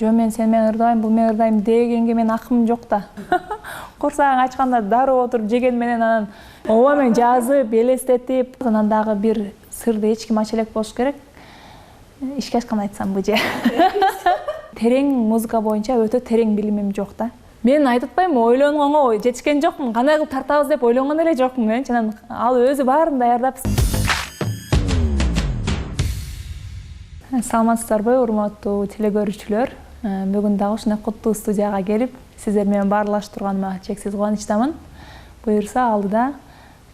жо мен сени менен ырдабайм, бул менен ырдайм дегенге менин акымым жок да. Курсагың ачканда дароо отуруп жеген менен анан ооба мен жазып, элестетип, анан дагы бир сырды эч ким ача элек болуш керек. Ишке ашканда айтсам быжы. Терең музыка боюнча өтө терең билимим жок да. Мен айтып атпайм, ойлонгонго жетишкен жокмун, кандай кылып тартабыз деп ойлонгон эле жокмун мен. Анан ал өзү баарын даярдап. Саламатсыздарбы, урматтуу телекөрүүчүлөр. Бүгүн дагы ушундай куттуу студияга келип, сиздер менен баарлаштырганыма чексиз кубанычтамын. Буюрса алдыда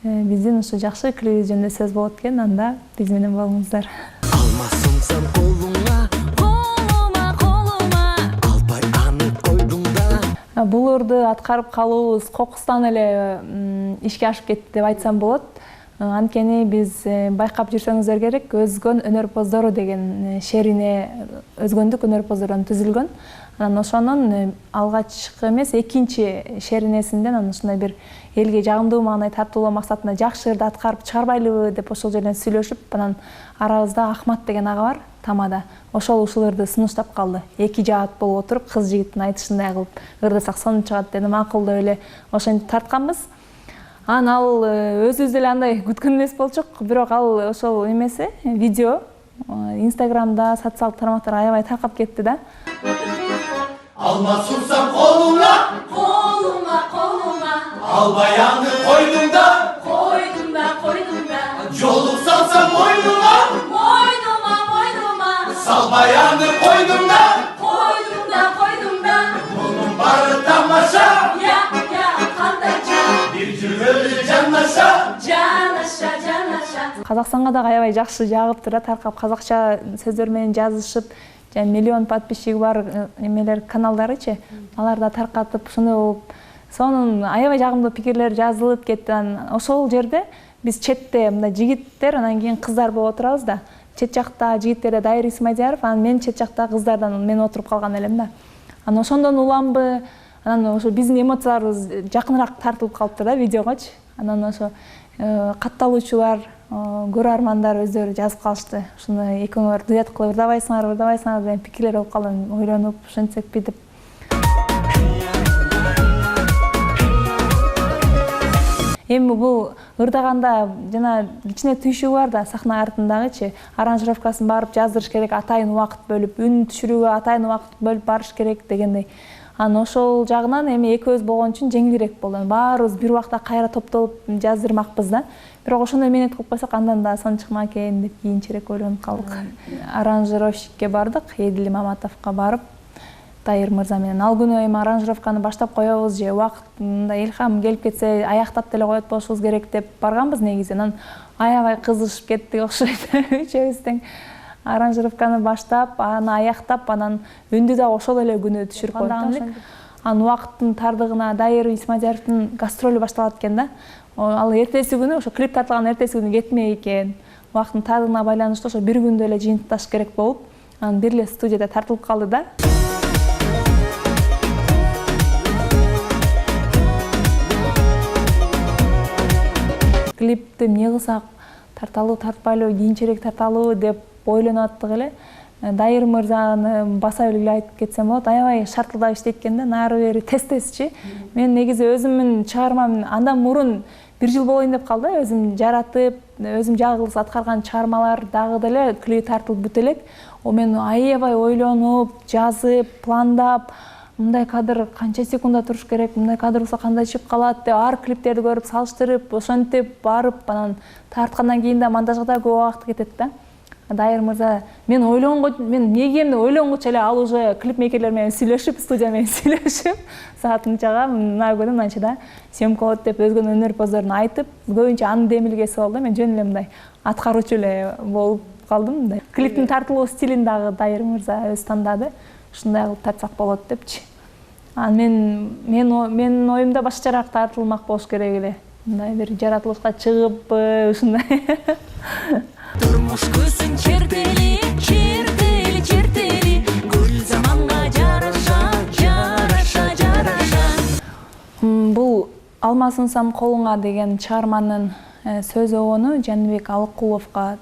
биздин ушу жакшы клипибиз жөнүндө сөз болот экен, анда биз менен болуңуздар. Алмасымсың колуңа, колума, албай аны койдуңда. Бул ырды аткарып калуубуз кокустан эле ишке ашып кетти деп айтсам болот. Анткени биз байкап жүрсөңүздөр керек, Өзгөн өнөрпоздору деген шерине өзгөндүк өнөрпоздордон түзүлгөн. Анан ошонун алгачкы эмес, экинчи шеринесинден анан ушундай бир элге жагымдуу маанай тартуулоо максатында жакшы ырды аткарып чыгарбайлыбы деп ошол жерден сүйлөшүп, анан арабызда Ахмат деген ага бар, Тамада. Ошол ушул ырды сунуштап калды. Эки жаат болуп отуруп, кыз жигиттин айтышындай кылып ырдасак сонун чыгат деди, макул деп эле ошентип тартканбыз. Анан ал өзүбүз деле андай күткөн эмес болчук, бирок ал ошол эмеси, видео Инстаграмда, социалдык тармактарга аябай таркап кетти да. Алмасымсың колуңа, албай аны койдуңда, жолук салсам мойнума, салбай аны койдуңда, мунун баары тамаша, бир жүрөлү жанаша. Казакстанга дагы аябай жакшы жагыптыр да, таркап казакча сөздөр менен жазышып, жана миллион подписчиги бар эмелер каналдарычы, аларда таркатып, ушуну болуп, сонун аябай жагымдуу пикирлер жазылып кетти. Ошол жерде биз четте мындай жигиттер, анан кийин кыздар болуп отурабыз да. Чет жакта жигиттерде Дайыр Исмадияров, анан мен чет жакта кыздардан мен отуруп калган элем да. Анан ошондон уламбы, анан ошо биздин эмоцияларыбыз жакыныраак тартылып калыптыр да видеогочу. Анан ошо катталуучулар, көрөрмандар өздөрү жазып калышты. Ушуну экөөңөр дуэт кылып ырдабайсыңар деген пикирлер болуп калды. Ойлонуп, ушинтсекпи деп. Эми бул ырдаганда жана кичине түйшүгү бар да, сахна артындагычы, аранжировкасын барып жаздырыш керек, атайын убакыт бөлүп, үн түшүрүүгө атайын убакыт бөлүп барыш керек дегендей. Анан ошол жагынан эми экөөбүз болгон үчүн жеңилирээк болду. Баарыбыз бир убакта кайра топтолуп жаздырмакпыз да. Бирок ошондой менет кылып койсок андан да сон чыкма экен деп кийинчерээк ойлонуп калдык. Аранжировщикке бардык, Эдил Маматовго барып, Дайыр мырза менен ал күнү эми аранжировканы баштап коебуз же убакыт мындай илхам келип кетсе аяктап деле коет болушубуз керек деп барганбыз негизи. Анан аябай кызышып кеттик окшойт. Үчөөбүз тең аранжировканы баштап, аны аяктап, анан үндү да ошол эле күнү түшүрүп койдук. Анан убакыттын тардыгына Дайыр Исмадияровдун гастролу башталат экен да. Ал эртеси күнү, ошо клип тартылган эртеси күнү кетмек экен. Убакыттын тардыгына байланыштуу ошо бир күндө эле жыйынтыкташ керек болуп, анан бир эле студияда тартылып калды да. Клипти эмне кылсак, тарталуу, тартпайлуу, кийинчерээк тарталуу деп ойлонуп аттык эле. Дайыр мырзаны баса эле айтып кетсем болот, аябай шартылдап иштейт экен да, нары бери тез-тезчи. Мен негизи өзүмдүн чыгармам андан мурун 1 жыл болоюн деп калды, өзүм жаратып, өзүм жалгыз аткарган чыгармалар дагы деле клип тартылып бүтө элек. Мен аябай ойлонуп, жазып, пландап, мындай кадр канча секунда туруш керек, мындай кадр болсо кандай чыгып калат деп ар клиптерди көрүп, салыштырып, ошентип барып, анан тарткандан кийин да монтажга да көп убакыт кетет да. Дайыр мырза, мен мегемди ойлонгучу эле ал уже клипмейкерлер менен сүйлөшүп, студия менен сүйлөшүп, саатынчага мына күнү мынчада съемка болот деп өзгөн өнөрпоздордун айтып, көбүнчө анын демилгеси болду. Мен жөн эле мындай аткаруучу эле болуп калдым мындай. Клиптин тартылуу стилин дагы Дайыр мырза өз тандады. Ушундай кылып тартсак болот депчи. Анан менин оюмда башкачараак тартылмак болуш керек эле. Мындай бир жаратылышка чыгып, ушундай. Турмуш көзүн чертели, гүл заманга жараша. Бул Алмасымсың колуңа деген чыгарманын сөз обону Жаныбек Алыкуловго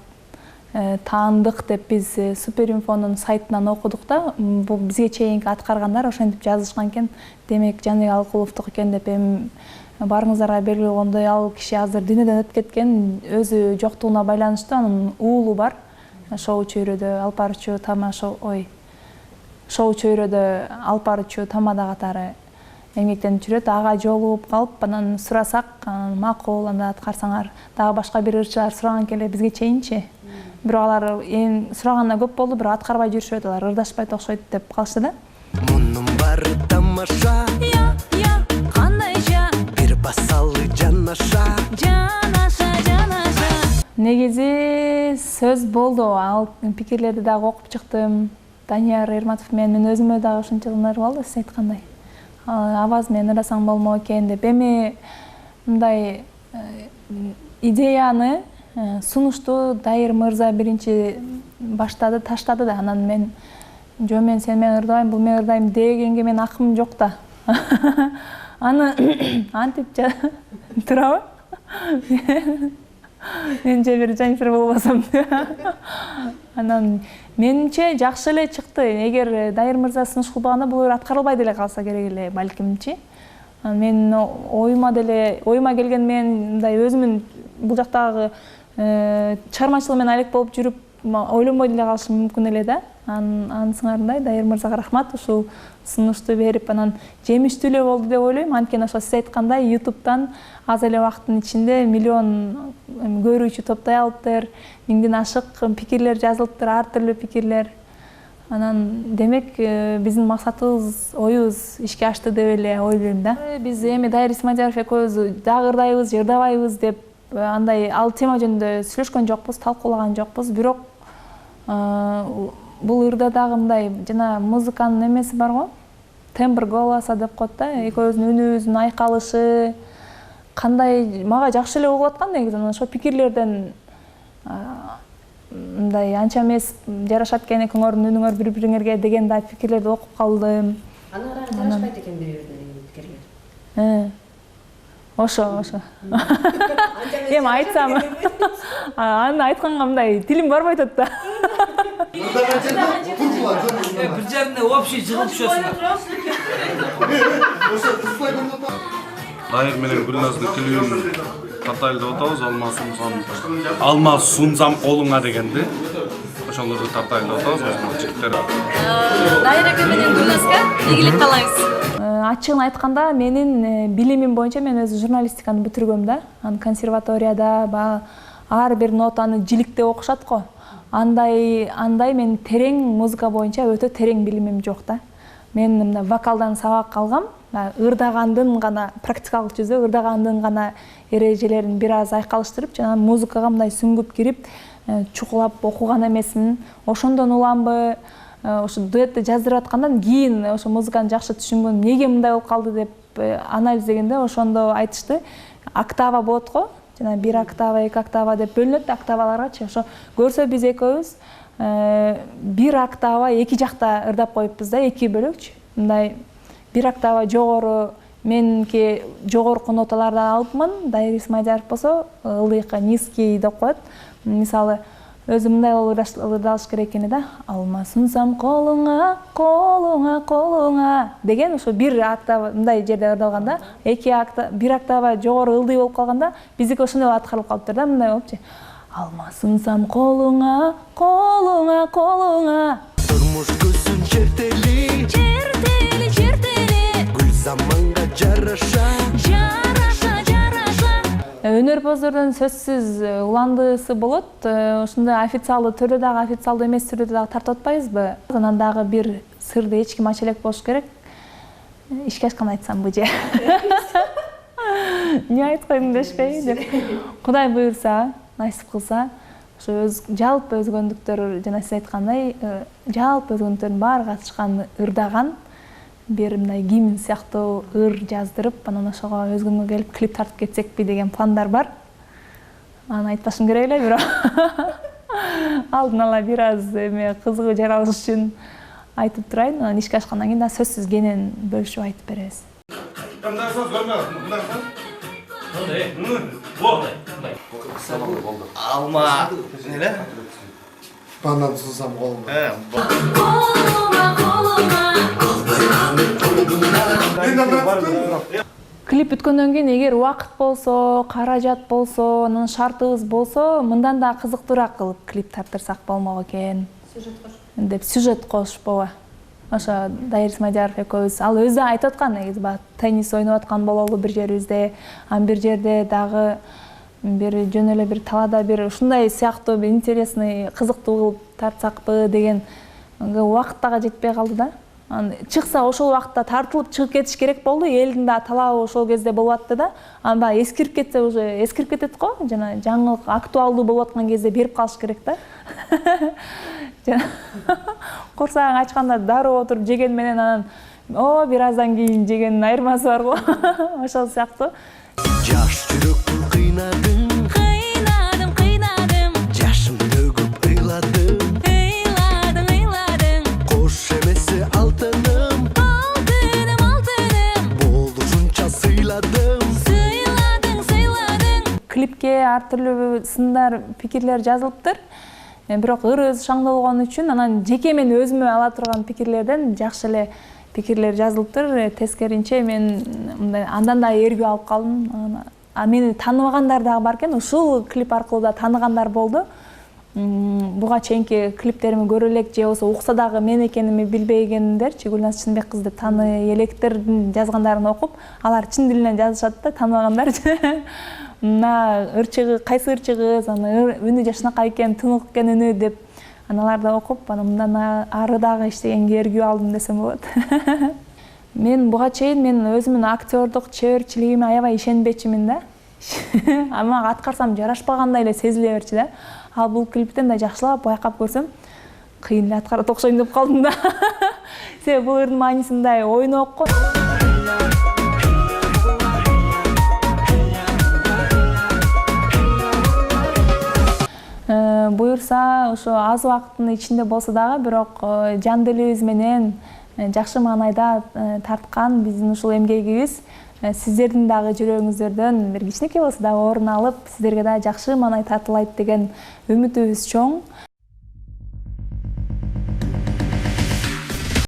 таандык деп биз Суперинфонун сайтынан окудук да. Бул бизге чейинки аткаргандар ошентип жазышкан экен. Демек Жаныбек Алкуловдук экен деп эми барыңыздарга белгилүү болгондой ал киши азыр дүйнөдөн өтүп кеткен. Өзү жоктугуна байланыштуу анын уулу бар. Шоу чөйрөдө алып барчу шоу чөйрөдө алып барчу тамада катары эмгектенип жүрөт. Ага жолугуп калып, анан сурасак, макул, анда аткарсаңар. Дагы башка бир ырчылар сураган келе бизге чейинчи. Бирок алар эң сураганда көп болду, бирок аткарбай жүрүшөт, алар ырдашпайт окшойт деп калышты да. Мунун бары тамаша, Я, кандайча, бир басалы жанаша. жанаша. Негизи сөз болду. Ал пикирлерди дагы окуп чыктым. Данияр Эрматов менен өзүмө дагы ушунча ыңгайлуу болду, сиз айткандай. Аваз менен ырасаң болмок экен деп. Эми мындай идеяны сунушту Дайыр мырза биринчи баштады, таштады да. Анан мен мен сен менен ырдабайм, бул мен ырдайм дегенге мен акым жок да. Аны антип турабы? Мен же бир Жанифер болбосом. Анан менимче жакшы эле чыкты. Эгер Дайыр мырза сунуш кылбаганда бул аткарылбай деле калса керек эле балкимчи. Мен оюма келген мен мындай өзүмүн бул жактагы чыгармачылык менен алек болуп жүрүп ойлонбой деле калышым мүмкүн эле да. Анын сыңарындай Дайыр мырзага рахмат, ушул сунушту берип, анан жемиштүү эле болду деп ойлойм. Анткени ошо сиз айткандай YouTube'дан аз эле убакыттын ичинде миллион көрүүчү топтой алыптыр, 1000ден ашык пикирлер жазылыптыр, ар түрлүү пикирлер. Анан демек биздин максатыбыз, оюбуз ишке ашты деп эле ойлойм да. Биз эми Дайыр Исмадияров экөөбүз дагы ырдайбыз, ырдабайбыз деп андай ал тема жөнүндө сүйлөшкөн жокпуз, талкуулаган жокпуз. Бирок бул ырда дагы мындай жана музыканын эмеси бар го, тембр голоса деп коет да, экөөбүздүн үнүбүздүн айкалышы кандай мага жакшы эле угулуп аткан негизи. Ошо пикирлерден мындай анча эмес жарашат экен экөөңөрдүн үнүңөр бири-бириңерге деген да пикирлерди окуп калдым. Анан жарашпайт экен бири-бирине пикирлер. Ошо. Эми айтсам, аны айтканга мындай тилим барбай атат да. Bir жерине общий жыгып түшөсүң. Дайыр менен Гүлназдын клибин тартайлап атабыз, Алма сунсам колуңа дегенди. Ошолорду тартайлап атабыз, жигиттер. Дайыр эке менен Гүлназга ийгилик каалайбыз. Ачыгын айтканда менин билимим боюнча мен өзү журналистиканы бүтүргөм да. Анан консерваторияда ар бир нотаны жиликтеп окушат го. Андай мен терең музыка боюнча өтө терең билимим жок да. Мен мына вокалдан сабак алгам, ырдагандын гана практикалык жүзү, ырдагандын гана эрежелерин бир аз айкалыштырып, жана музыкага мындай сүңгүп кирип, чукулап окуган эмесмин. Ошондон уламбы, ошо дуэтти жаздырып аткандан кийин ошо музыканы жакшы түшүнгөн, эмнеге мындай болуп калды деп анализдегенде ошондо айтышты. Октава болот го, жана 1 октава, 2 октава деп бөлүнөт октаваларгачы. Ошо көрсө биз экөөбүз 1 октава эки жакта ырдап коюппуз да, 2 бөлөкчү. Мындай 1 октава жогору менки жогорку ноталарды алыпмын, Дайыр Исмадияров болсо ылдыйкы низкий деп коет. Мисалы өзү мындай ырдалыш керек экен да. Алма сунсам колуңа, колуңа, колуңа деген ошо 1 октава мындай жерде ырдалганда, 1 октава жогору ылдый болуп калганда, биздики ошондой аткарылып калыптыр да, мындай болупчу. Алма сунсам колуңа, колуңа, колуңа. Турмуш көзүн чертели, Чертели, чертели, гүл заманга жараша. Өнөрпоздордун сөзсүз уландысы болот. Ошондой официалдуу түрдө дагы, официалдуу эмес түрдө дагы тартып атпайбызбы? Анан дагы бир сырды эч ким ача элек болуш керек. Ишке ашкан айтсам быжы. Не айткойм дешпей деп. Кудай буйрса, насип кылса, ошо жалпы өзгөндүктөр жана сиз айткандай, жалпы өзгөндүктөрдүн баары катышкан ырдаган бир мындай гимн сыяктуу ыр жаздырып, анан ошого өзгөнгө келип клип тартып кетсекпи деген пландар бар. Аны айтпашым керек эле, бирок алдын ала бир аз эме кызыгуу жаралыш үчүн айтып турайын. Анан ишке ашкандан кийин да сөзсүз кенен бөлүшүп айтып беребиз. Кандай сөз көрмөдүм, мындай сөз? Алма, эле? Банан сусам қолыма. Клип бүткөндөн кийин эгер убакыт болсо, каражат болсо, анан шартыбыз болсо, мындан да кызыктуураак кылып клип тартырсак болмок экен деп сюжет кошпойбу. Ошо Дайыр Исмадияров экөөбүз ал өзү айтып аткан, негизи баягы теннис ойноп аткан бололу бир жерибизде, анан бир жерде дагы бир жөн эле бир талаада бир ушундай сыяктуу бир интересный, кызыктуу кылып тартсакпы деген убакыт дагы жетпей калды да. Анан чыкса ошол убакытта тартылып чыгып кетиш керек болду. Элдин да талабы ошол кезде болуп атты да. Анан баягы эскирип кетсе уже эскирип кетет го. Жана жаңылык актуалдуу болуп аткан кезде берип калыш керек да. Курсагың ачканда дароо отуруп жеген менен анан бир аздан кийин жегендин айырмасы бар го. Ошол сыяктуу. Жаш жүрөктү кыйнадым, жашым төгүп ыйладым, кош эмеси алтыным, болду ушунча сыйладым. Клипке ар түрлүү сындар, пикирлер жазылыптыр. Бирок ырыс шаңдалган үчүн анан жеке мен өзүмө ала турган пикирлерден жакшы эле пикирлер жазылыптыр. Тескеринче мен андан да эргүү алып калдым. Мени тааныбагандар дагы бар экен. Ушул клип аркылуу да тааныгандар болду. Буга чейинки клиптерими көрө элек же болбосо укса дагы мен экенимди билбегендерчи Гүлназ Чынбек кызды тааный электердин жазгандарын окуп, алар чын дилинен жазышат да, тааныбагандар. Мына ырчыгы, кайсы ырчыгыз, аны үнү жашынакай экен, тынык экен үнү деп аналарды окуп, анан мындан ары дагы иштегенге эргүү алдым десем болот. Мен буга чейин өзүмдүн актёрдук чеберчилигиме аябай ишенбечимин да. Ама аткарсам жарашпагандай эле сезиле берчү да. Ал бул клиптен да жакшылап байкап көрсөм, кыйын эле аткарат окшойм деп калдым да. Себеби бул ырдын мааниси мындай ойнок го. Буюрса, ошо аз убакыттын ичинде болсо дагы, бирок жан дилибиз менен жакшы маанайда тарткан биздин ушул эмгегибиз сиздердин дагы жүрөгүңүздөрдөн бир кичинекей болсо дагы орун алып, сиздерге да жакшы маанай тартылайт деген үмүтүбүз чоң.